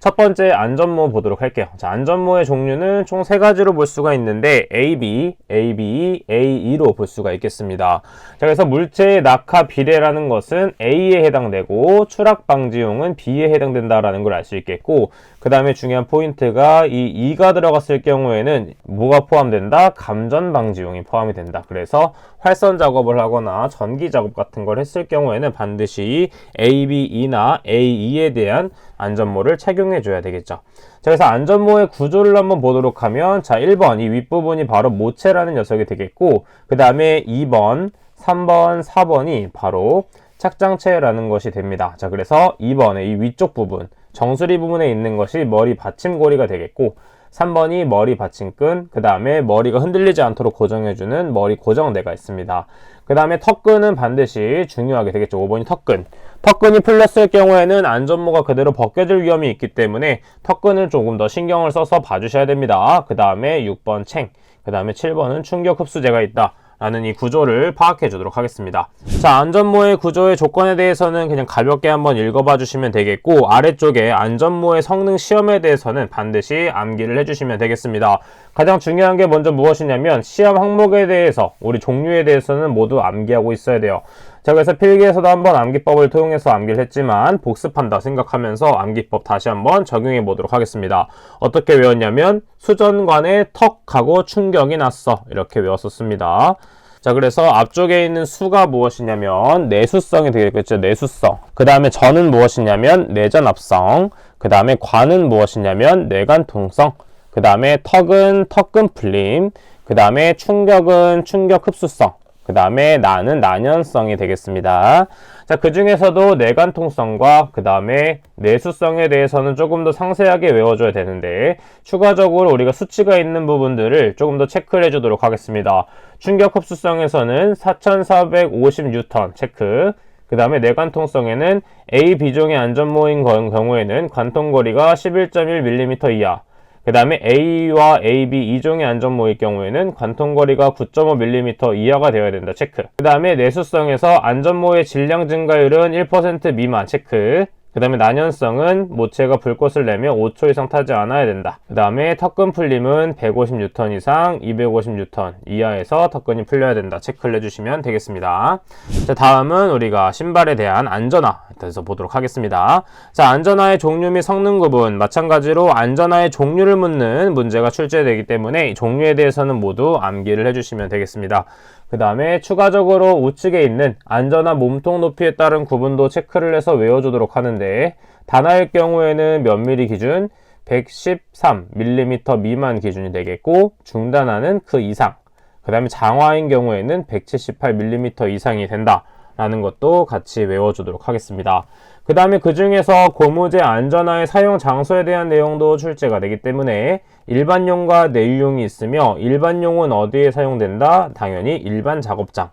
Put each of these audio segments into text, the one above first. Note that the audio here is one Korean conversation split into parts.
첫 번째 안전모 보도록 할게요. 자, 안전모의 종류는 총 3가지로 볼 수가 있는데 AB, ABE, AE로 볼 수가 있겠습니다. 자, 그래서 물체의 낙하 비례라는 것은 A에 해당되고 추락 방지용은 B에 해당된다라는 걸 알 수 있겠고, 그 다음에 중요한 포인트가 이 2가 들어갔을 경우에는 뭐가 포함된다? 감전 방지용이 포함이 된다. 그래서 활선 작업을 하거나 전기 작업 같은 걸 했을 경우에는 반드시 ABE나 AE에 대한 안전모를 착용해 줘야 되겠죠. 자, 그래서 안전모의 구조를 한번 보도록 하면, 자, 1번 이 윗부분이 바로 모체라는 녀석이 되겠고, 그 다음에 2번, 3번, 4번이 바로 착장체라는 것이 됩니다. 자, 그래서 2번의 이 위쪽 부분, 정수리 부분에 있는 것이 머리 받침고리가 되겠고, 3번이 머리 받침끈, 그 다음에 머리가 흔들리지 않도록 고정해주는 머리 고정대가 있습니다. 그 다음에 턱끈은 반드시 중요하게 되겠죠. 5번이 턱끈. 턱끈이 풀렸을 경우에는 안전모가 그대로 벗겨질 위험이 있기 때문에 턱끈을 조금 더 신경을 써서 봐주셔야 됩니다. 그 다음에 6번 챙, 그 다음에 7번은 충격 흡수제가 있다 라는 이 구조를 파악해 주도록 하겠습니다. 자, 안전모의 구조의 조건에 대해서는 그냥 가볍게 한번 읽어봐 주시면 되겠고, 아래쪽에 안전모의 성능 시험에 대해서는 반드시 암기를 해주시면 되겠습니다. 가장 중요한 게 먼저 무엇이냐면, 시험 항목에 대해서, 우리 종류에 대해서는 모두 암기하고 있어야 돼요. 자, 그래서 필기에서도 한번 암기법을 통해서 암기를 했지만 복습한다 생각하면서 암기법 다시 한번 적용해 보도록 하겠습니다. 어떻게 외웠냐면, 수전관에 턱하고 충격이 났어, 이렇게 외웠었습니다. 자, 그래서 앞쪽에 있는 수가 무엇이냐면 내수성이 되겠죠. 내수성. 그 다음에 전은 무엇이냐면 내전압성. 그 다음에 관은 무엇이냐면 내관통성. 그 다음에 턱은 턱근 풀림. 그 다음에 충격은 충격 흡수성. 그 다음에 나는 난연성이 되겠습니다. 자, 그 중에서도 내관통성과 그 다음에 내수성에 대해서는 조금 더 상세하게 외워줘야 되는데, 추가적으로 우리가 수치가 있는 부분들을 조금 더 체크를 해주도록 하겠습니다. 충격 흡수성에서는 4450N 체크, 그 다음에 내관통성에는 A B종의 안전모인 경우에는 관통거리가 11.1mm 이하, 그 다음에 A와 AB 2종의 안전모일 경우에는 관통거리가 9.5mm 이하가 되어야 된다 체크. 그 다음에 내수성에서 안전모의 질량 증가율은 1% 미만 체크. 그 다음에 난연성은 모체가 불꽃을 내며 5초 이상 타지 않아야 된다. 그 다음에 턱근 풀림은 150N 이상 250N 이하에서 턱근이 풀려야 된다. 체크를 해주시면 되겠습니다. 자, 다음은 우리가 신발에 대한 안전화에 대해서 보도록 하겠습니다. 자, 안전화의 종류 및 성능 구분, 마찬가지로 안전화의 종류를 묻는 문제가 출제되기 때문에 이 종류에 대해서는 모두 암기를 해주시면 되겠습니다. 그 다음에 추가적으로 우측에 있는 안전화 몸통 높이에 따른 구분도 체크를 해서 외워주도록 하는데, 단화일 경우에는 몇 미리 기준? 113mm 미만 기준이 되겠고, 중단화는 그 이상, 그 다음에 장화인 경우에는 178mm 이상이 된다 라는 것도 같이 외워주도록 하겠습니다. 그 다음에 그 중에서 고무재 안전화의 사용 장소에 대한 내용도 출제가 되기 때문에 일반용과 내유용이 있으며, 일반용은 어디에 사용된다? 당연히 일반 작업장.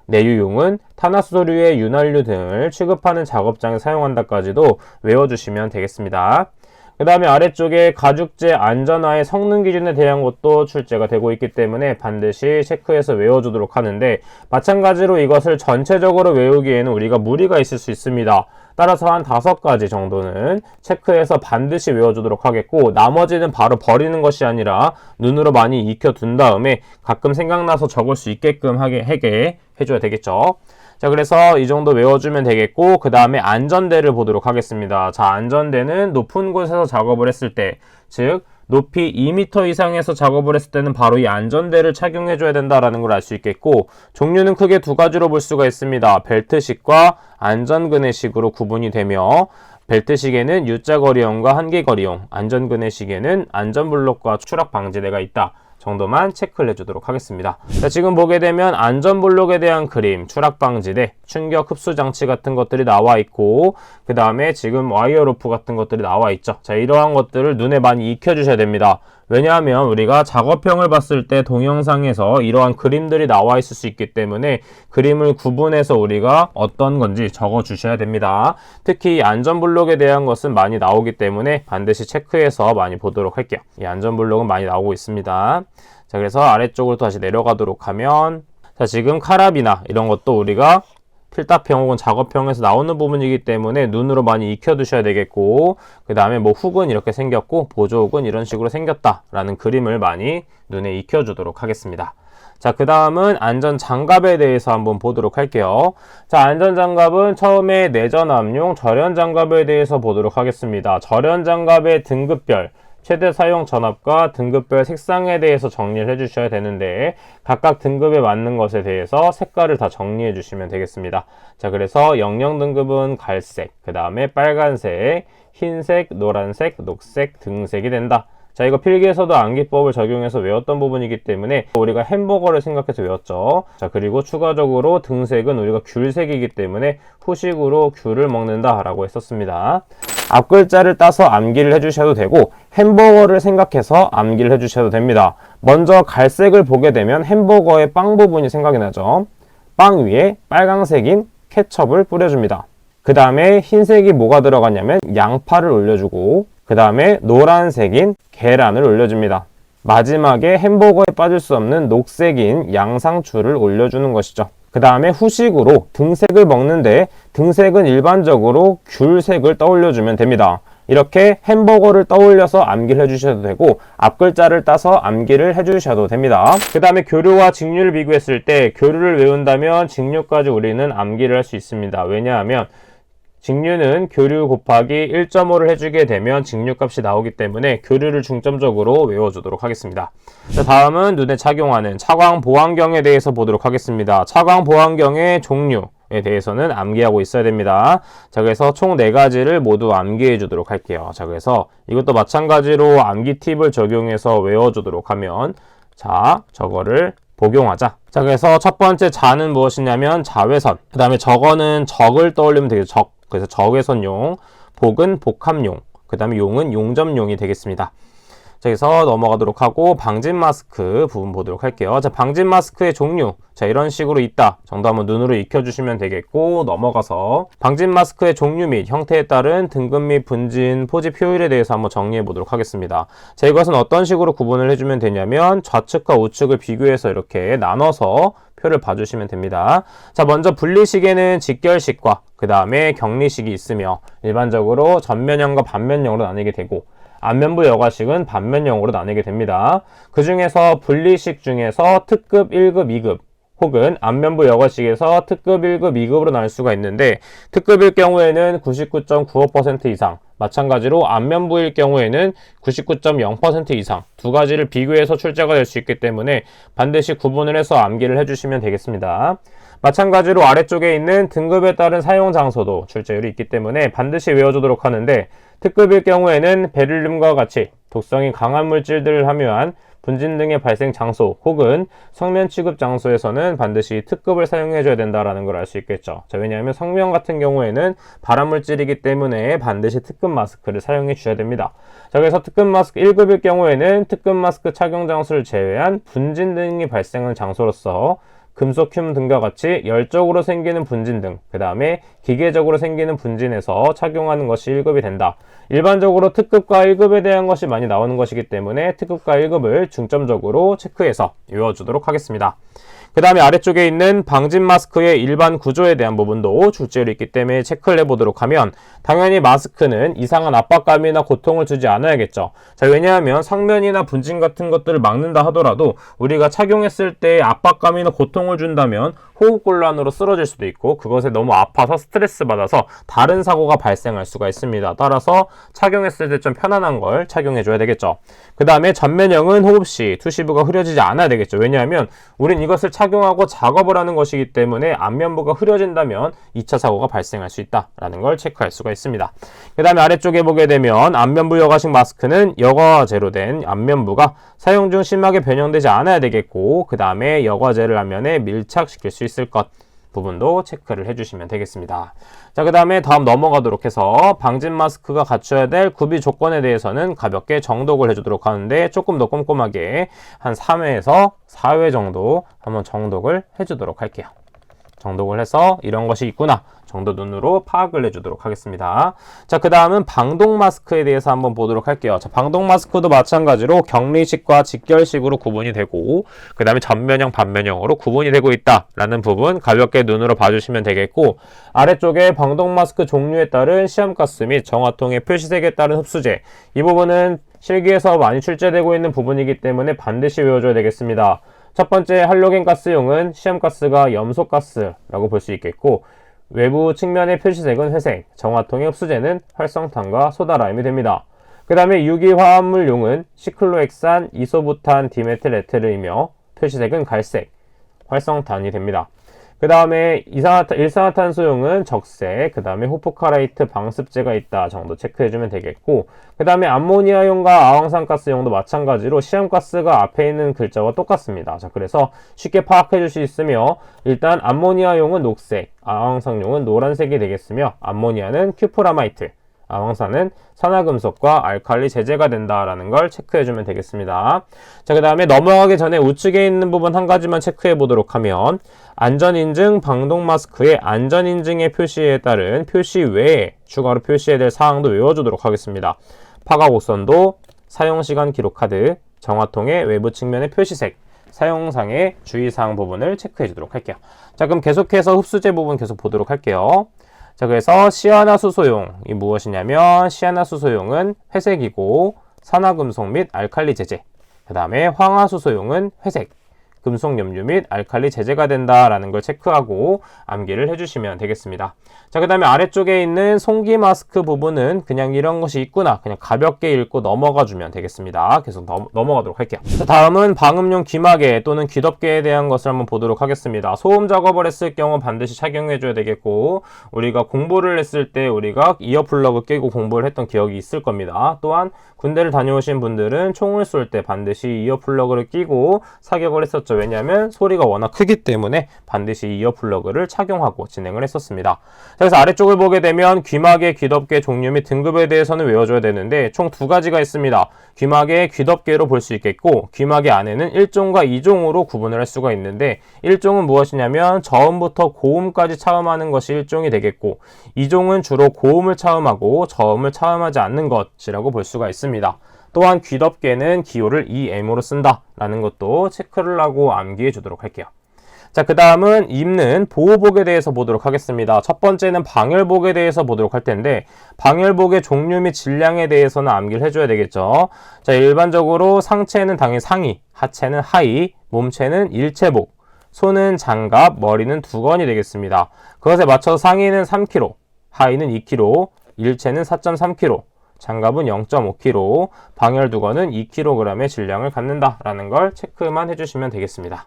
내유용은 탄화수소류의 윤활유 등을 취급하는 작업장에 사용한다까지도 외워주시면 되겠습니다. 그 다음에 아래쪽에 가죽재 안전화의 성능 기준에 대한 것도 출제가 되고 있기 때문에 반드시 체크해서 외워주도록 하는데, 마찬가지로 이것을 전체적으로 외우기에는 우리가 무리가 있을 수 있습니다. 따라서 한 5가지 정도는 체크해서 반드시 외워주도록 하겠고, 나머지는 바로 버리는 것이 아니라 눈으로 많이 익혀둔 다음에 가끔 생각나서 적을 수 있게끔 하게 해줘야 되겠죠. 자, 그래서 이 정도 외워주면 되겠고, 그 다음에 안전대를 보도록 하겠습니다. 자, 안전대는 높은 곳에서 작업을 했을 때, 즉 높이 2m 이상에서 작업을 했을 때는 바로 이 안전대를 착용해줘야 된다라는 걸 알 수 있겠고, 종류는 크게 2가지로 볼 수가 있습니다. 벨트식과 안전그네식으로 구분이 되며, 벨트식에는 U자거리형과 한계거리형, 안전그네식에는 안전블록과 추락방지대가 있다 정도만 체크를 해주도록 하겠습니다. 자, 지금 보게 되면 안전블록에 대한 그림, 추락방지대, 충격 흡수장치 같은 것들이 나와 있고, 그 다음에 지금 와이어로프 같은 것들이 나와 있죠. 자, 이러한 것들을 눈에 많이 익혀주셔야 됩니다. 왜냐하면 우리가 작업형을 봤을 때 동영상에서 이러한 그림들이 나와 있을 수 있기 때문에 그림을 구분해서 우리가 어떤 건지 적어 주셔야 됩니다. 특히 이 안전블록에 대한 것은 많이 나오기 때문에 반드시 체크해서 많이 보도록 할게요. 이 안전블록은 많이 나오고 있습니다. 자, 그래서 아래쪽으로 다시 내려가도록 하면, 자, 지금 카라비나 이런 것도 우리가 필답형 혹은 작업형에서 나오는 부분이기 때문에 눈으로 많이 익혀두셔야 되겠고, 그 다음에 뭐 훅은 이렇게 생겼고 보조훅은 이런 식으로 생겼다라는 그림을 많이 눈에 익혀주도록 하겠습니다. 자, 그 다음은 안전장갑에 대해서 한번 보도록 할게요. 자, 안전장갑은 처음에 내전압용 절연장갑에 대해서 보도록 하겠습니다. 절연장갑의 등급별, 최대 사용 전압과 등급별 색상에 대해서 정리를 해주셔야 되는데, 각각 등급에 맞는 것에 대해서 색깔을 다 정리해 주시면 되겠습니다. 자, 그래서 00 등급은 갈색, 그 다음에 빨간색, 흰색, 노란색, 녹색, 등색이 된다. 자, 이거 필기에서도 암기법을 적용해서 외웠던 부분이기 때문에 우리가 햄버거를 생각해서 외웠죠. 자, 그리고 추가적으로 등색은 우리가 귤색이기 때문에 후식으로 귤을 먹는다 라고 했었습니다. 앞글자를 따서 암기를 해주셔도 되고, 햄버거를 생각해서 암기를 해주셔도 됩니다. 먼저 갈색을 보게 되면 햄버거의 빵 부분이 생각이 나죠. 빵 위에 빨강색인 케첩을 뿌려줍니다. 그 다음에 흰색이 뭐가 들어갔냐면 양파를 올려주고, 그 다음에 노란색인 계란을 올려줍니다. 마지막에 햄버거에 빠질 수 없는 녹색인 양상추를 올려주는 것이죠. 그 다음에 후식으로 등색을 먹는데, 등색은 일반적으로 귤색을 떠올려주면 됩니다. 이렇게 햄버거를 떠올려서 암기를 해주셔도 되고, 앞글자를 따서 암기를 해주셔도 됩니다. 그 다음에 교류와 직류를 비교했을 때, 교류를 외운다면 직류까지 우리는 암기를 할 수 있습니다. 왜냐하면 직류는 교류 곱하기 1.5를 해주게 되면 직류값이 나오기 때문에 교류를 중점적으로 외워주도록 하겠습니다. 자, 다음은 눈에 착용하는 차광 보안경에 대해서 보도록 하겠습니다. 차광 보안경의 종류에 대해서는 암기하고 있어야 됩니다. 자, 그래서 총 4가지를 모두 암기해 주도록 할게요. 자, 그래서 이것도 마찬가지로 암기 팁을 적용해서 외워주도록 하면, 자, 저거를 복용하자. 자, 그래서 첫 번째 자는 무엇이냐면 자외선. 그 다음에 적어는 적을 떠올리면 되겠죠. 적. 그래서 적외선용, 복은 복합용, 그 다음에 용은 용접용이 되겠습니다. 자, 그래서 넘어가도록 하고 방진 마스크 부분 보도록 할게요. 자, 방진 마스크의 종류. 자, 이런 식으로 있다 정도 한번 눈으로 익혀주시면 되겠고, 넘어가서 방진 마스크의 종류 및 형태에 따른 등급 및 분진, 포집 효율에 대해서 한번 정리해 보도록 하겠습니다. 자, 이것은 어떤 식으로 구분을 해주면 되냐면 좌측과 우측을 비교해서 이렇게 나눠서 표를 봐주시면 됩니다. 자, 먼저 분리식에는 직결식과 그 다음에 격리식이 있으며, 일반적으로 전면형과 반면형으로 나뉘게 되고, 안면부 여과식은 반면형으로 나뉘게 됩니다. 그 중에서 분리식 중에서 특급 1급, 2급 혹은 안면부 여과식에서 특급 1급, 2급으로 나눌 수가 있는데, 특급일 경우에는 99.95% 이상, 마찬가지로 안면부일 경우에는 99.0% 이상, 두 가지를 비교해서 출제가 될 수 있기 때문에 반드시 구분을 해서 암기를 해주시면 되겠습니다. 마찬가지로 아래쪽에 있는 등급에 따른 사용 장소도 출제율이 있기 때문에 반드시 외워주도록 하는데, 특급일 경우에는 베릴륨과 같이 독성이 강한 물질들을 함유한 분진 등의 발생 장소 혹은 성면 취급 장소에서는 반드시 특급을 사용해줘야 된다는 걸 알 수 있겠죠. 자, 왜냐하면 성면 같은 경우에는 발암물질이기 때문에 반드시 특급 마스크를 사용해 주셔야 됩니다. 자, 그래서 특급 마스크 1급일 경우에는 특급 마스크 착용 장소를 제외한 분진 등이 발생하는 장소로서 금속흉 등과 같이 열적으로 생기는 분진 등, 그 다음에 기계적으로 생기는 분진에서 착용하는 것이 1급이 된다. 일반적으로 특급과 1급에 대한 것이 많이 나오는 것이기 때문에 특급과 1급을 중점적으로 체크해서 외워주도록 하겠습니다. 그 다음에 아래쪽에 있는 방진 마스크의 일반 구조에 대한 부분도 출제율이 있기 때문에 체크를 해보도록 하면, 당연히 마스크는 이상한 압박감이나 고통을 주지 않아야겠죠. 자, 왜냐하면 성면이나 분진 같은 것들을 막는다 하더라도 우리가 착용했을 때 압박감이나 고통을 준다면 호흡곤란으로 쓰러질 수도 있고, 그것에 너무 아파서 스트레스 받아서 다른 사고가 발생할 수가 있습니다. 따라서 착용했을 때 좀 편안한 걸 착용해줘야 되겠죠. 그 다음에 전면형은 호흡 시 투시부가 흐려지지 않아야 되겠죠. 왜냐하면 우린 이것을 착용하고 작업을 하는 것이기 때문에 안면부가 흐려진다면 2차 사고가 발생할 수 있다는 걸 체크할 수가 있습니다. 그 다음에 아래쪽에 보게 되면 안면부 여과식 마스크는 여과제로 된 안면부가 사용 중 심하게 변형되지 않아야 되겠고, 그 다음에 여과제를 안면에 밀착시킬 수 있을 것 부분도 체크를 해주시면 되겠습니다. 자, 그 다음에 다음 넘어가도록 해서 방진 마스크가 갖춰야 될 구비 조건에 대해서는 가볍게 정독을 해주도록 하는데, 조금 더 꼼꼼하게 한 3회에서 4회 정도 한번 정독을 해주도록 할게요. 정독을 해서 이런 것이 있구나 정도 눈으로 파악을 해주도록 하겠습니다. 자, 그 다음은 방독 마스크에 대해서 한번 보도록 할게요. 자, 방독 마스크도 마찬가지로 격리식과 직결식으로 구분이 되고, 그 다음에 전면형, 반면형으로 구분이 되고 있다라는 부분 가볍게 눈으로 봐주시면 되겠고, 아래쪽에 방독 마스크 종류에 따른 시험가스 및 정화통의 표시색에 따른 흡수제, 이 부분은 실기에서 많이 출제되고 있는 부분이기 때문에 반드시 외워줘야 되겠습니다. 첫 번째 할로겐 가스용은 시험가스가 염소가스라고 볼 수 있겠고, 외부 측면의 표시색은 회색, 정화통의 흡수제는 활성탄과 소다라임이 됩니다. 그 다음에 유기화합물용은 시클로엑산, 이소부탄, 디메틸 에테르이며 표시색은 갈색, 활성탄이 됩니다. 그 다음에 일산화탄소용은 적색, 그 다음에 호포카라이트 방습제가 있다 정도 체크해주면 되겠고, 그 다음에 암모니아용과 아황산가스용도 마찬가지로 시험가스가 앞에 있는 글자와 똑같습니다. 자, 그래서 쉽게 파악해줄 수 있으며, 일단 암모니아용은 녹색, 아황산용은 노란색이 되겠으며, 암모니아는 큐프라마이트, 아황산은 산화금속과 알칼리 제제가 된다라는 걸 체크해주면 되겠습니다. 자, 그 다음에 넘어가기 전에 우측에 있는 부분 한 가지만 체크해 보도록 하면, 안전인증 방독 마스크의 안전인증의 표시에 따른 표시 외에 추가로 표시해야 될 사항도 외워주도록 하겠습니다. 파가 곡선도, 사용시간 기록카드, 정화통의 외부 측면의 표시색, 사용상의 주의사항 부분을 체크해 주도록 할게요. 자, 그럼 계속해서 흡수제 부분 계속 보도록 할게요. 자, 그래서 시아나수소용이 무엇이냐면, 시아나수소용은 회색이고 산화금속 및 알칼리 제제, 그 다음에 황화수소용은 회색, 금속염류 및 알칼리 제제가 된다라는 걸 체크하고 암기를 해주시면 되겠습니다. 자, 그 다음에 아래쪽에 있는 송기 마스크 부분은 그냥 이런 것이 있구나, 그냥 가볍게 읽고 넘어가 주면 되겠습니다. 계속 넘어가도록 할게요. 자, 다음은 방음용 귀마개 또는 귀덮개에 대한 것을 한번 보도록 하겠습니다. 소음 작업을 했을 경우 반드시 착용해 줘야 되겠고, 우리가 공부를 했을 때 우리가 이어플러그 끼고 공부를 했던 기억이 있을 겁니다. 또한 군대를 다녀오신 분들은 총을 쏠 때 반드시 이어플러그를 끼고 사격을 했었죠. 왜냐하면 소리가 워낙 크기 때문에 반드시 이어플러그를 착용하고 진행을 했었습니다. 그래서 아래쪽을 보게 되면 귀마개, 귀덮개 종류 및 등급에 대해서는 외워줘야 되는데, 총 두 가지가 있습니다. 귀마개, 귀덮개로 볼 수 있겠고, 귀마개 안에는 1종과 2종으로 구분을 할 수가 있는데, 1종은 무엇이냐면 저음부터 고음까지 차음하는 것이 1종이 되겠고, 2종은 주로 고음을 차음하고 저음을 차음하지 않는 것이라고 볼 수가 있습니다. 또한 귀덮개는 기호를 EM으로 쓴다라는 것도 체크를 하고 암기해 주도록 할게요. 자, 그 다음은 입는 보호복에 대해서 보도록 하겠습니다. 첫 번째는 방열복에 대해서 보도록 할 텐데, 방열복의 종류 및 질량에 대해서는 암기를 해줘야 되겠죠. 자, 일반적으로 상체는 당연히 상의, 하체는 하의, 몸체는 일체복, 손은 장갑, 머리는 두건이 되겠습니다. 그것에 맞춰서 상의는 3kg, 하의는 2kg, 일체는 4.3kg, 장갑은 0.5kg, 방열 두건은 2kg의 질량을 갖는다라는 걸 체크만 해주시면 되겠습니다.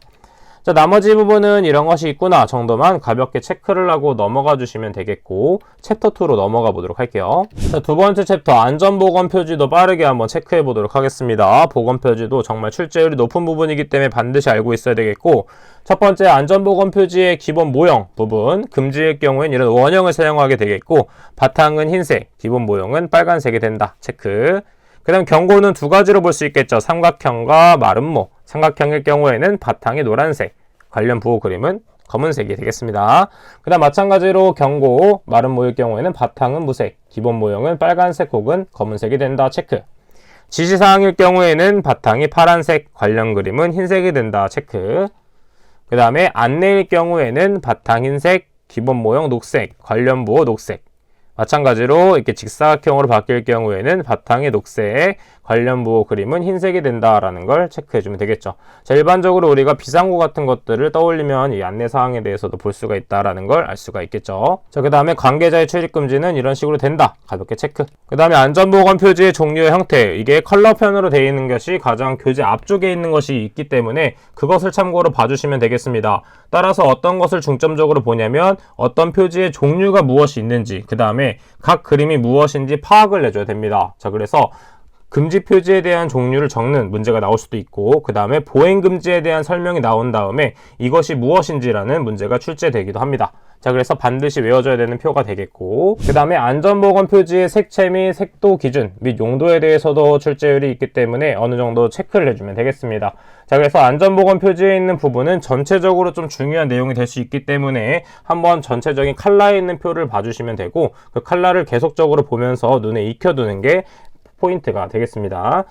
자, 나머지 부분은 이런 것이 있구나 정도만 가볍게 체크를 하고 넘어가 주시면 되겠고, 챕터 2로 넘어가 보도록 할게요. 자, 두 번째 챕터 안전보건 표지도 빠르게 한번 체크해 보도록 하겠습니다. 보건 표지도 정말 출제율이 높은 부분이기 때문에 반드시 알고 있어야 되겠고, 첫 번째 안전보건 표지의 기본 모형 부분, 금지의 경우엔 이런 원형을 사용하게 되겠고, 바탕은 흰색, 기본 모형은 빨간색이 된다 체크. 그 다음 경고는 두 가지로 볼 수 있겠죠. 삼각형과 마름모. 삼각형일 경우에는 바탕이 노란색, 관련 부호 그림은 검은색이 되겠습니다. 그 다음 마찬가지로 경고, 마름모일 경우에는 바탕은 무색, 기본 모형은 빨간색 혹은 검은색이 된다 체크. 지시사항일 경우에는 바탕이 파란색, 관련 그림은 흰색이 된다 체크. 그 다음에 안내일 경우에는 바탕 흰색, 기본 모형 녹색, 관련 부호 녹색. 마찬가지로 이렇게 직사각형으로 바뀔 경우에는 바탕이 녹색, 관련 부호 그림은 흰색이 된다라는 걸 체크해주면 되겠죠. 자, 일반적으로 우리가 비상구 같은 것들을 떠올리면 이 안내사항에 대해서도 볼 수가 있다라는 걸 알 수가 있겠죠. 자, 그 다음에 관계자의 출입금지는 이런 식으로 된다. 가볍게 체크. 그 다음에 안전보건 표지의 종류의 형태. 이게 컬러편으로 되어 있는 것이 가장 교재 앞쪽에 있는 것이 있기 때문에 그것을 참고로 봐주시면 되겠습니다. 따라서 어떤 것을 중점적으로 보냐면 어떤 표지의 종류가 무엇이 있는지, 그 다음에 각 그림이 무엇인지 파악을 해줘야 됩니다. 자, 그래서 금지 표지에 대한 종류를 적는 문제가 나올 수도 있고, 그 다음에 보행 금지에 대한 설명이 나온 다음에 이것이 무엇인지라는 문제가 출제되기도 합니다. 자, 그래서 반드시 외워줘야 되는 표가 되겠고, 그 다음에 안전보건 표지의 색채 및 색도 기준 및 용도에 대해서도 출제율이 있기 때문에 어느 정도 체크를 해주면 되겠습니다. 자, 그래서 안전보건 표지에 있는 부분은 전체적으로 좀 중요한 내용이 될 수 있기 때문에 한번 전체적인 컬러에 있는 표를 봐주시면 되고, 그 컬러를 계속적으로 보면서 눈에 익혀두는 게 포인트가 되겠습니다.